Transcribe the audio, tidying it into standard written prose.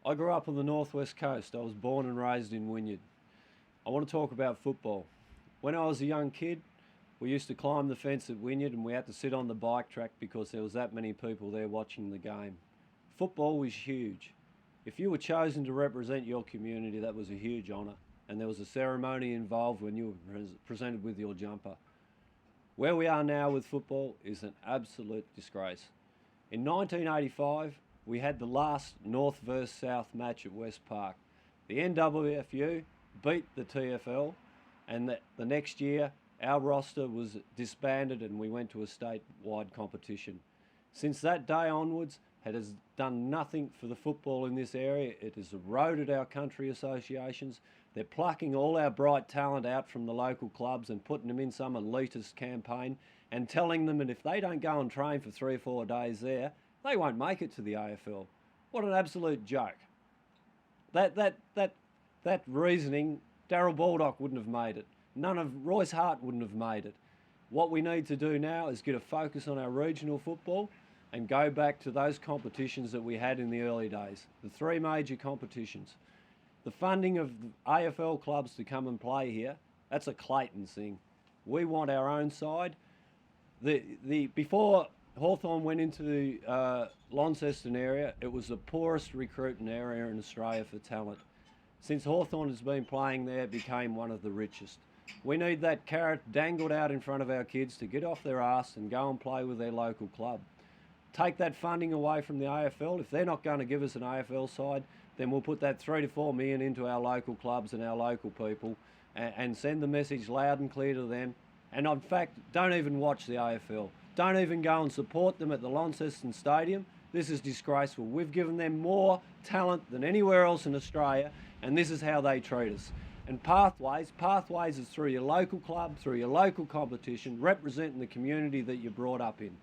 I grew up on the northwest coast. I was born and raised in Wynyard. I want to talk about football. When I was a young kid, we used to climb the fence at Wynyard and we had to sit on the bike track because there was that many people there watching the game. Football was huge. If you were chosen to represent your community, that was a huge honour, and there was a ceremony involved when you were presented with your jumper. Where we are now with football is an absolute disgrace. In 1985, we had the last North versus South match at West Park. The NWFU beat the TFL, and the next year our roster was disbanded and we went to a statewide competition. Since that day onwards, it has done nothing for the football in this area. It has eroded our country associations. They're plucking all our bright talent out from the local clubs and putting them in some elitist campaign and telling them that if they don't go and train for 3 or 4 days there, they won't make it to the AFL. What an absolute joke. That reasoning, Darryl Baldock wouldn't have made it. None of Royce Hart wouldn't have made it. What we need to do now is get a focus on our regional football and go back to those competitions that we had in the early days, the 3 major competitions. The funding of the AFL clubs to come and play here, that's a Clayton thing. We want our own side. Before Hawthorn went into the Launceston area, it was the poorest recruiting area in Australia for talent. Since Hawthorn has been playing there, it became one of the richest. We need that carrot dangled out in front of our kids to get off their arse and go and play with their local club. Take that funding away from the AFL. If they're not going to give us an AFL side, then we'll put that 3 to 4 million into our local clubs and our local people and send the message loud and clear to them. And in fact, don't even watch the AFL. Don't even go and support them at the Launceston Stadium. This is disgraceful. We've given them more talent than anywhere else in Australia, and this is how they treat us. And Pathways is through your local club, through your local competition, representing the community that you're brought up in.